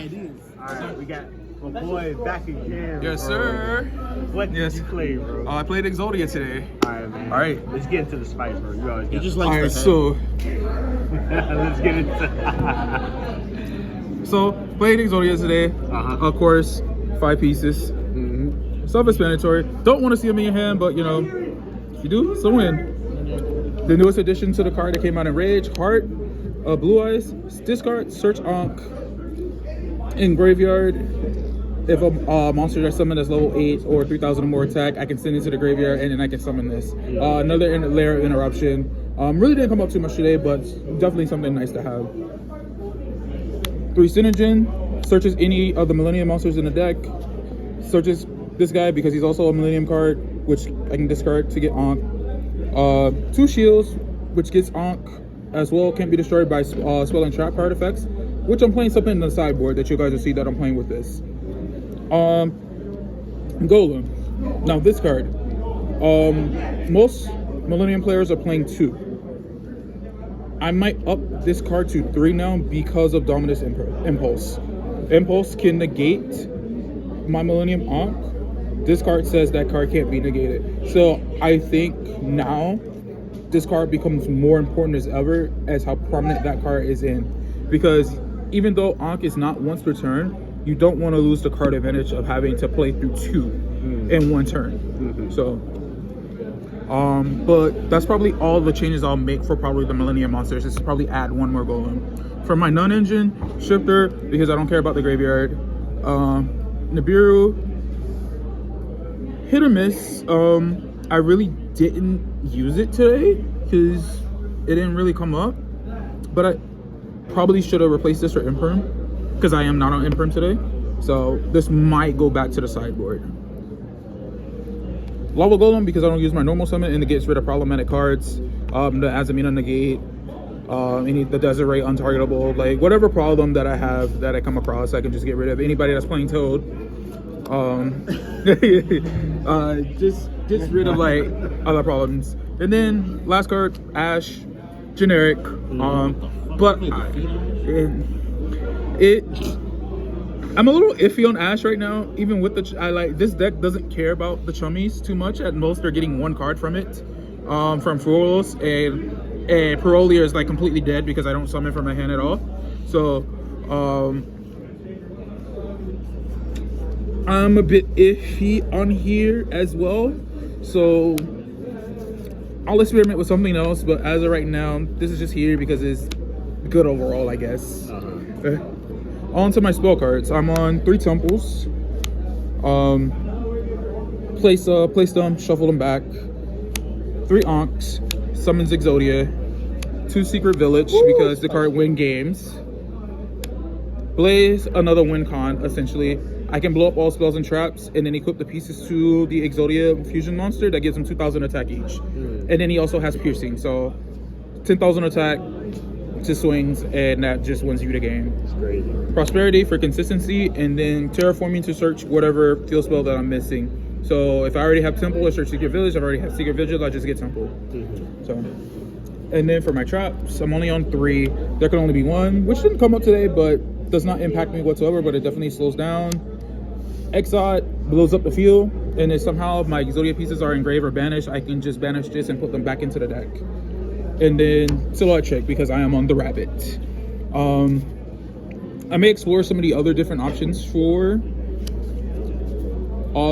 It is. Alright, we got my boy back again. Yes, bro. sir. What did you play, bro? I played Exodia today. Alright, man. Alright. Let's get into the spice, bro. You always He got just the likes Alright, let's get into so played Exodia today. Of course, 5 pieces. Self-explanatory. Don't want to see them in your hand, but you know, you do, so win. The newest addition to the card that came out in Rage, Heart, Blue Eyes, discard, search Ankh in graveyard. If a monster that's summoned that's level 8 or 3,000 or more attack, I can send it to the graveyard and then I can summon this. Another layer of interruption. Really didn't come up too much today, but definitely something nice to have. 3 Synergen, searches any of the Millennium monsters in the deck. Searches this guy because he's also a Millennium card, which I can discard to get Ankh. 2 Shields, which gets Ankh as well, can't be destroyed by spell and trap card effects, which I'm playing something in the sideboard that you guys will see that I'm playing with this. Golem. Now this card, most Millennium players are playing 2. I might up this card to 3 now because of Dominus Impulse. Impulse can negate my Millennium Ankh. This card says that card can't be negated. So I think now this card becomes more important as ever as how prominent that card is in. Because even though Ankh is not once per turn, you don't want to lose the card advantage of having to play through 2 in 1 turn. So, but that's probably all the changes I'll make for probably the Millennium monsters. Is probably add 1 more golem. For my non-engine, Shifter, because I don't care about the graveyard. Nibiru, hit or miss. I really didn't use it today because it didn't really come up, but I probably should have replaced this for Imperm because I am not on Imperm today, so this might go back to the sideboard. Lava Golem because I don't use my normal summon and it gets rid of problematic cards. The Azamina negate, the Desert Ray untargetable, like whatever problem that I have that I come across, I can just get rid of. Anybody that's playing Toad, just rid of like other problems. And then last card, Ash, generic. But I'm a little iffy on Ash right now. Even with this deck doesn't care about the chummies too much. At most, they're getting 1 card from it, from Furos, and Perolia is like completely dead because I don't summon from my hand at all. So I'm a bit iffy on here as well. So I'll experiment with something else, but as of right now, this is just here because it's good overall, I guess. On to my spell cards. I'm on 3 temples. Place them, shuffle them back. 3 Ankhs, summons Exodia. 2 Secret Village because the card win games. Blaze, another win con, essentially. I can blow up all spells and traps and then equip the pieces to the Exodia fusion monster that gives him 2,000 attack each. And then he also has piercing, so 10,000 attack to swings, and that just wins you the game. Prosperity for consistency, and then terraforming to search whatever field spell that I'm missing. So if I already have Temple, I search Secret Village. If I already have Secret Vigil, I just get Temple. So, and then for my traps, I'm only on 3. There can only be 1, which didn't come up today, but does not impact me whatsoever, but it definitely slows down. Exod blows up the field, and if somehow my Exodia pieces are engraved or banished, I can just banish this and put them back into the deck. And then Silhouette Trick because I am on the rabbit. I may explore some of the other different options for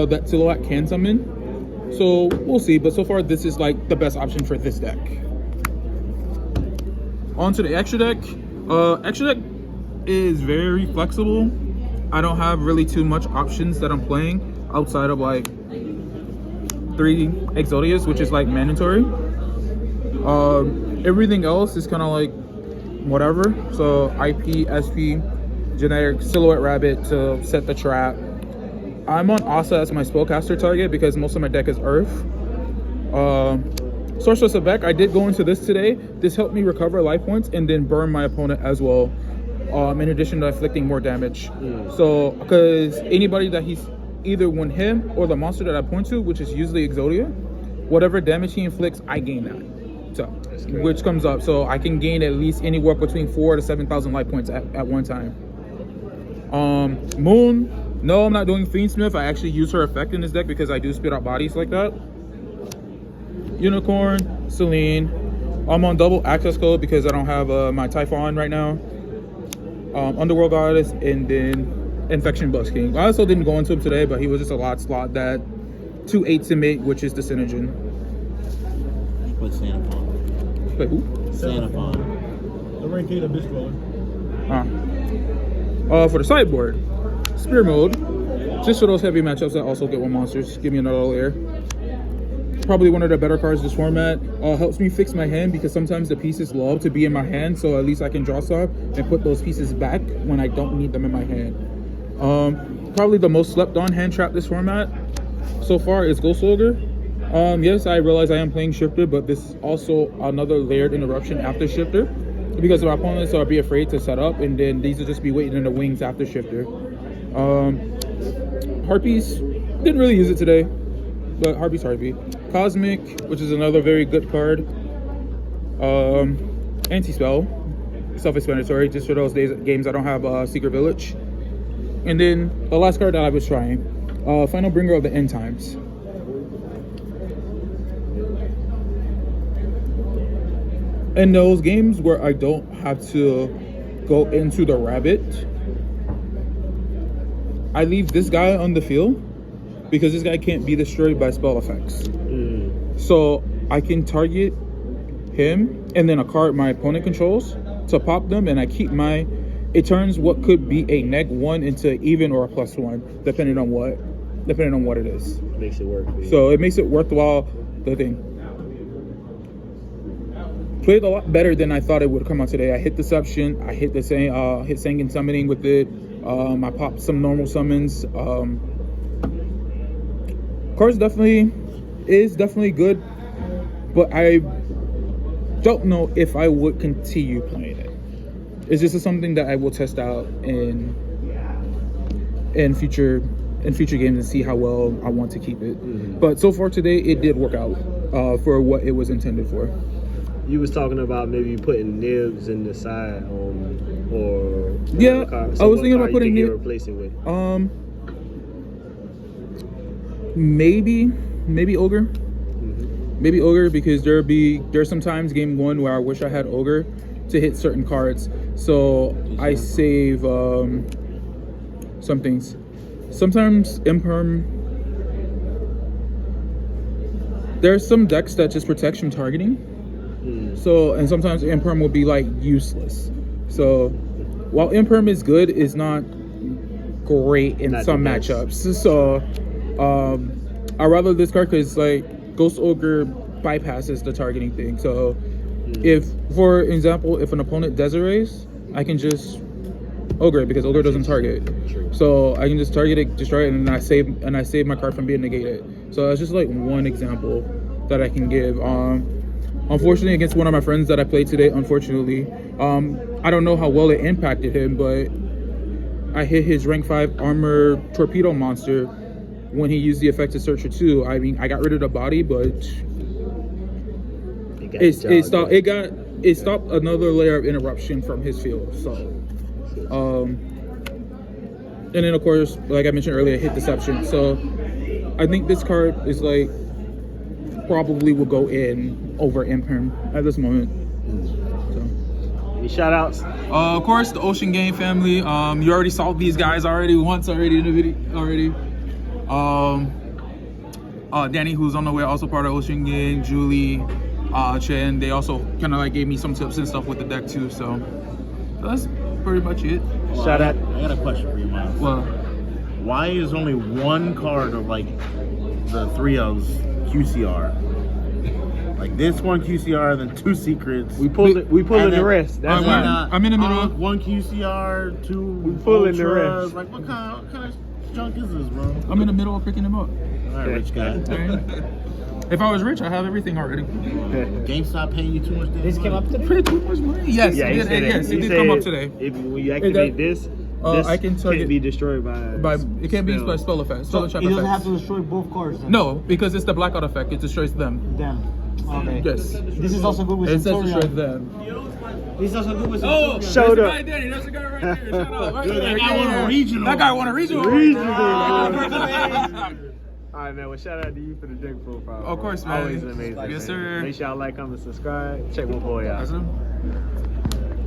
that Silhouette can summon. So we'll see, but so far this is like the best option for this deck. On to the extra deck. Extra deck is very flexible. I don't have really too much options that I'm playing outside of like 3 Exodias, which is like mandatory. Everything else is kind of like whatever. So IP, SP, generic, Silhouette Rabbit to set the trap. I'm on Asa as my spellcaster target because most of my deck is Earth. Sorceress of Beck, I did go into this today. This helped me recover life points and then burn my opponent as well. In addition to inflicting more damage. So, because anybody that he's either when him or the monster that I point to, which is usually Exodia, whatever damage he inflicts, I gain that. So, which comes up. So I can gain at least anywhere between 4,000 to 7,000 life points at one time. Moon, no, I'm not doing Fiendsmith. I actually use her effect in this deck because I do spit out bodies like that. Unicorn, Celine. I'm on double access code because I don't have my Typhon right now. Underworld Goddess, and then Infection Bus King. I also didn't go into him today, but he was just a lot slot that 2 8s in mate, which is the Synergen. What's Sanafon? Wait, who? Sanafon. The rank 8 abyss dweller. For the sideboard, Spear Mode, just for those heavy matchups that also get 1 monsters. Give me another layer. Probably one of the better cards this format. Helps me fix my hand because sometimes the pieces love to be in my hand, so at least I can draw some and put those pieces back when I don't need them in my hand. Probably the most slept on hand trap this format so far is Ghost Ogre. Yes, I realize I am playing Shifter, but this is also another layered interruption after Shifter because my opponents are be afraid to set up, and then these will just be waiting in the wings after Shifter. Harpies, didn't really use it today, but Harpy. Cosmic, which is another very good card. Anti-spell, self-explanatory, just for those games I don't have Secret Village. And then the last card that I was trying, Final Bringer of the End Times. In those games where I don't have to go into the rabbit, I leave this guy on the field because this guy can't be destroyed by spell effects. So I can target him and then a card my opponent controls to pop them, and I keep my, it turns what could be a -1 into even or a +1 depending on what it is. Makes it work. So it makes it worthwhile. The thing played a lot better than I thought it would come out today. I hit Deception, I hit the same hit Sanguine Summoning with it. I popped some normal summons. Cards is definitely good, but I don't know if I would continue playing it. It's just something that I will test out in future games and see how well I want to keep it. But so far today, it did work out for what it was intended for. You was talking about maybe putting nibs in the side, or yeah, I was thinking about putting nibs. Replace it with. Maybe Ogre. Maybe Ogre, because there's sometimes game 1 where I wish I had Ogre to hit certain cards, so I save some things. Sometimes Imperm. There's some decks that just protect from targeting. So, and sometimes Imperm will be like useless. So while Imperm is good, it's not great in some matchups. So I'd rather this card because like Ghost Ogre bypasses the targeting thing. So if, for example, if an opponent Desirees, I can just Ogre because Ogre doesn't target. So I can just target it, destroy it, and I save my card from being negated. So that's just like one example that I can give. Unfortunately, against one of my friends that I played today, unfortunately, I don't know how well it impacted him, but I hit his rank 5 armor torpedo monster when he used the effect of Searcher 2. I mean, I got rid of the body, but it stopped another layer of interruption from his field. So, and then of course, like I mentioned earlier, hit Deception. So I think this card is like probably will go in over Imperm at this moment. So. Any shout outs? Of course, the Ocean Game family. You already saw these guys once in the video already. Danny, who's on the way, also part of Ocean Game. Julie, Chen, they also kind of like gave me some tips and stuff with the deck too. So that's pretty much it. Well, Shout out. I got a question for you, Miles. Well, why is only one card of like the 3 O's QCR? Like this one QCR, then 2 secrets. We pulled the rest. That's why. I'm in the middle. 1 QCR, 2 pulling the ultras. rest. Like what kind of junk is this, bro? I'm in the middle of picking them up. All right, rich guy. If I was rich, I have everything already. GameStop paying you too much. This came up today? Pretty too much money. Yes, Yeah, it did come up today. If when you activate this I can target can't be destroyed by it can't be used by spell effects. So Spell he doesn't effects. have to destroy both cards then? No, because it's the blackout effect. It destroys them. Damn. Okay. Yes. This is also good with It says Centurion. destroys them. He's also good with some Oh, Show there's the up. guy, Danny. There's the guy right there. Shout out. Right Dude, there, that right guy won a there. regional. That guy won a regional. Regional. Oh. All right, man. Well, shout out to you for the drink profile. Of course, bro. man. Always amazing. Yes, man. sir. Make sure y'all like, comment, subscribe. Check my boy out. That's him.